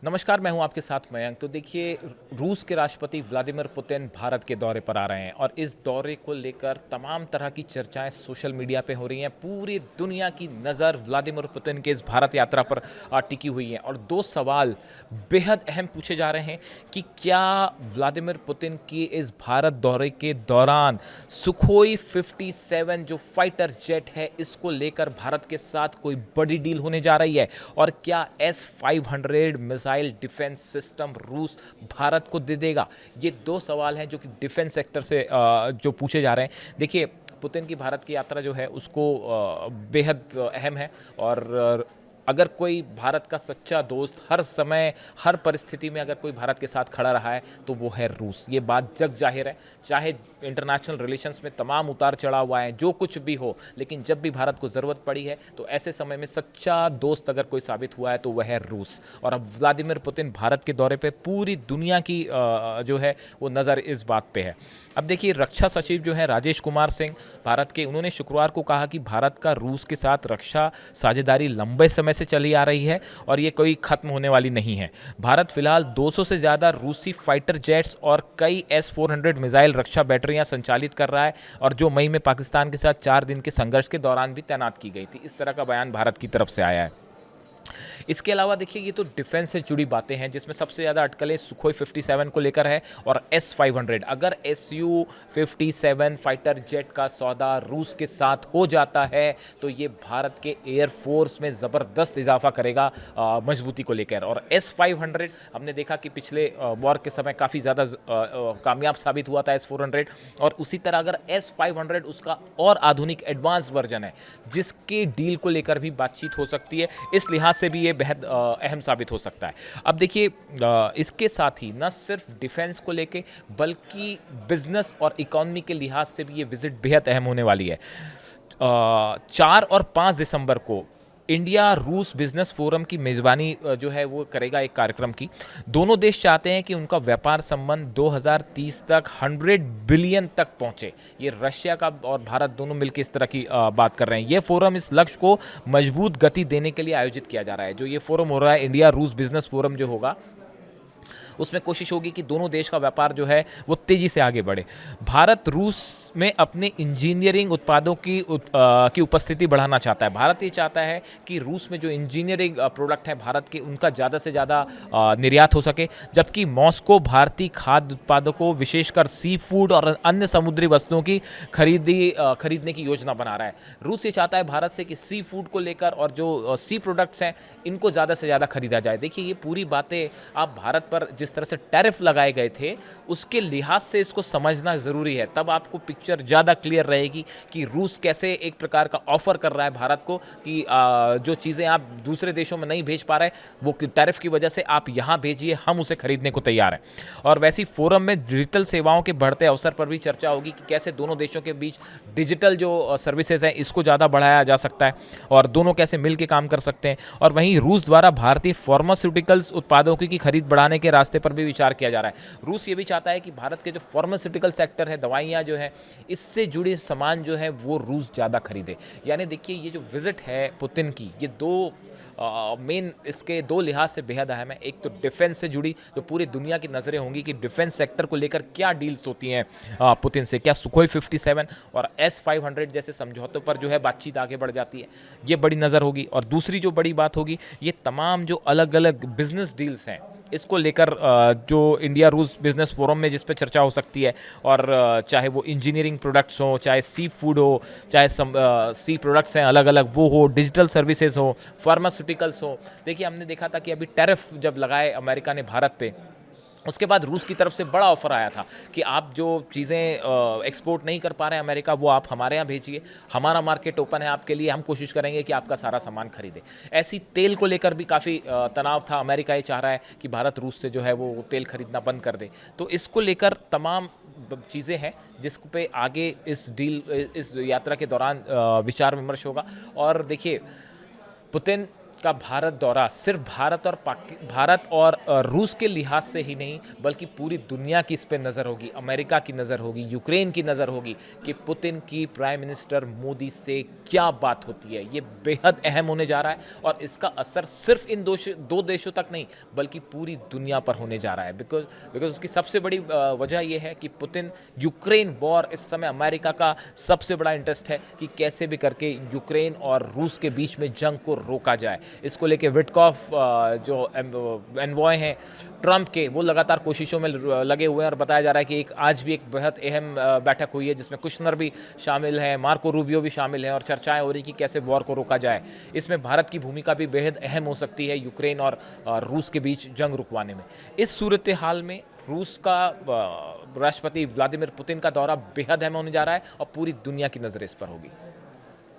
नमस्कार, मैं हूं आपके साथ मयंक। तो देखिए, रूस के राष्ट्रपति व्लादिमीर पुतिन भारत के दौरे पर आ रहे हैं और इस दौरे को लेकर तमाम तरह की चर्चाएं सोशल मीडिया पे हो रही हैं। पूरी दुनिया की नज़र व्लादिमीर पुतिन के इस भारत यात्रा पर टिकी हुई है और दो सवाल बेहद अहम पूछे जा रहे हैं कि क्या व्लादिमीर पुतिन की इस भारत दौरे के दौरान सुखोई 57 जो फाइटर जेट है, इसको लेकर भारत के साथ कोई बड़ी डील होने जा रही है और क्या S-500 मिसाइल डिफेंस सिस्टम रूस भारत को दे देगा। ये दो सवाल हैं जो कि डिफेंस सेक्टर से जो पूछे जा रहे हैं। देखिए, पुतिन की भारत की यात्रा जो है उसको बेहद अहम है और अगर कोई भारत का सच्चा दोस्त हर समय हर परिस्थिति में अगर कोई भारत के साथ खड़ा रहा है तो वो है रूस। ये बात जग जाहिर है, चाहे इंटरनेशनल रिलेशंस में तमाम उतार चढ़ाव आए, जो कुछ भी हो, लेकिन जब भी भारत को ज़रूरत पड़ी है तो ऐसे समय में सच्चा दोस्त अगर कोई साबित हुआ है तो वह है रूस। और अब व्लादिमीर पुतिन भारत के दौरे पे पूरी दुनिया की जो है वो नज़र इस बात पे है। अब देखिए, रक्षा सचिव जो है राजेश कुमार सिंह भारत के, उन्होंने शुक्रवार को कहा कि भारत का रूस के साथ रक्षा साझेदारी लंबे समय से चली आ रही है और ये कोई खत्म होने वाली नहीं है। भारत फिलहाल 200 से ज़्यादा रूसी फाइटर जेट्स और कई S-400 मिसाइल रक्षा बैटरियां संचालित कर रहा है और जो मई में पाकिस्तान के साथ 4 दिन के संघर्ष के दौरान भी तैनात की गई थी। इस तरह का बयान भारत की तरफ से आया है। इसके अलावा देखिए, ये तो डिफेंस से जुड़ी बातें हैं जिसमें सबसे ज़्यादा अटकलें सुखोई 57 को लेकर है और S-500। अगर Su-57 फाइटर जेट का सौदा रूस के साथ हो जाता है तो ये भारत के एयरफोर्स में ज़बरदस्त इजाफा करेगा मजबूती को लेकर। और S-500 हमने देखा कि पिछले वॉर के समय काफ़ी ज़्यादा कामयाब साबित हुआ था S-400, और उसी तरह अगर S-500 उसका और आधुनिक एडवांस वर्जन है जिसके डील को लेकर भी बातचीत हो सकती है, इस लिहाज से भी ये बेहद अहम साबित हो सकता है। अब देखिए, इसके साथ ही न सिर्फ डिफेंस को लेके बल्कि बिजनेस और इकोनॉमी के लिहाज से भी ये विजिट बेहद अहम होने वाली है। 4 और 5 दिसंबर को इंडिया रूस बिजनेस फोरम की मेज़बानी जो है वो करेगा एक कार्यक्रम की। दोनों देश चाहते हैं कि उनका व्यापार संबंध 2030 तक 100 बिलियन तक पहुंचे। ये रशिया का और भारत दोनों मिलकर इस तरह की बात कर रहे हैं। ये फोरम इस लक्ष्य को मजबूत गति देने के लिए आयोजित किया जा रहा है। जो ये फोरम हो रहा है, इंडिया रूस बिजनेस फोरम जो होगा, उसमें कोशिश होगी कि दोनों देश का व्यापार जो है वो तेज़ी से आगे बढ़े। भारत रूस में अपने इंजीनियरिंग उत्पादों की उपस्थिति बढ़ाना चाहता है। भारत ये चाहता है कि रूस में जो इंजीनियरिंग प्रोडक्ट हैं भारत के, उनका ज़्यादा से ज़्यादा निर्यात हो सके, जबकि मॉस्को भारतीय खाद्य उत्पादकों विशेषकर सी फूड और अन्य समुद्री वस्तुओं की खरीदने की योजना बना रहा है। रूस ये चाहता है भारत से कि सी फूड को लेकर और जो सी प्रोडक्ट्स हैं इनको ज़्यादा से ज़्यादा खरीदा जाए। देखिए, ये पूरी बातें आप भारत पर जिस तरह से टैरिफ लगाए गए थे उसके लिहाज से इसको समझना ज़रूरी है, तब आपको पिक्चर ज़्यादा क्लियर रहेगी कि रूस कैसे एक प्रकार का ऑफर कर रहा है भारत को कि जो चीज़ें आप दूसरे देशों में नहीं भेज पा रहे वो टैरिफ की वजह से आप यहाँ भेजिए, हम उसे खरीदने को तैयार हैं। और वैसी फोरम में डिजिटल सेवाओं के बढ़ते अवसर पर भी चर्चा होगी कि कैसे दोनों देशों के बीच डिजिटल जो सर्विसेज हैं इसको ज़्यादा बढ़ाया जा सकता है और दोनों कैसे मिल के काम कर सकते हैं। और वहीं रूस द्वारा भारतीय फार्मास्यूटिकल्स उत्पादों की खरीद बढ़ाने के रास्ते पर भी विचार किया जा रहा है। रूस ये भी चाहता है कि भारत के जो फार्मास्यूटिकल सेक्टर है, दवाइयाँ जो है, इससे जुड़े सामान जो है वो रूस ज़्यादा खरीदे। यानी देखिए, ये जो विजिट है पुतिन की, ये दो मेन इसके दो लिहाज से बेहद अहम है। एक तो डिफेंस से जुड़ी जो पूरी दुनिया की नज़रें होंगी कि डिफेंस सेक्टर को लेकर क्या डील्स होती हैं पुतिन से, क्या सुखोई 57 और S-500 जैसे समझौतों पर जो है बातचीत आगे बढ़ जाती है, ये बड़ी नज़र होगी। और दूसरी जो बड़ी बात होगी, ये तमाम जो अलग अलग बिजनेस डील्स हैं इसको लेकर जो इंडिया रूस बिजनेस फोरम में जिस पे चर्चा हो सकती है, और चाहे वो इंजीनियरिंग प्रोडक्ट्स हो, चाहे सी फूड हो, चाहे सी प्रोडक्ट्स हैं अलग अलग वो हो, डिजिटल सर्विसेज हो, फार्मास्यूटिकल्स हो। देखिए, हमने देखा था कि अभी टैरिफ जब लगाए अमेरिका ने भारत पे, उसके बाद रूस की तरफ से बड़ा ऑफर आया था कि आप जो चीज़ें एक्सपोर्ट नहीं कर पा रहे हैं अमेरिका, वो आप हमारे यहाँ भेजिए, हमारा मार्केट ओपन है आपके लिए, हम कोशिश करेंगे कि आपका सारा सामान खरीदे। ऐसी तेल को लेकर भी काफ़ी तनाव था। अमेरिका ये चाह रहा है कि भारत रूस से जो है वो तेल खरीदना बंद कर दे। तो इसको लेकर तमाम चीज़ें हैं जिस पे आगे इस यात्रा के दौरान विचार विमर्श होगा। और देखिए, पुतिन का भारत दौरा सिर्फ भारत और रूस के लिहाज से ही नहीं, बल्कि पूरी दुनिया की इस पे नज़र होगी, अमेरिका की नज़र होगी, यूक्रेन की नज़र होगी कि पुतिन की प्राइम मिनिस्टर मोदी से क्या बात होती है। ये बेहद अहम होने जा रहा है और इसका असर सिर्फ इन दो देशों तक नहीं, बल्कि पूरी दुनिया पर होने जा रहा है। बिकॉज उसकी सबसे बड़ी वजह यह है कि पुतिन यूक्रेन वॉर, इस समय अमेरिका का सबसे बड़ा इंटरेस्ट है कि कैसे भी करके यूक्रेन और रूस के बीच में जंग को रोका जाए। इसको लेके विटकॉफ जो एनवॉय हैं ट्रंप के, वो लगातार कोशिशों में लगे हुए हैं और बताया जा रहा है कि आज भी एक बेहद अहम बैठक हुई है जिसमें कुशनर भी शामिल हैं, मार्को रूबियो भी शामिल हैं और चर्चाएं हो रही कि कैसे वॉर को रोका जाए। इसमें भारत की भूमिका भी बेहद अहम हो सकती है यूक्रेन और रूस के बीच जंग रुकवाने में। इस सूरत हाल में रूस का राष्ट्रपति व्लादिमीर पुतिन का दौरा बेहद अहम होने जा रहा है और पूरी दुनिया की नज़र इस पर होगी।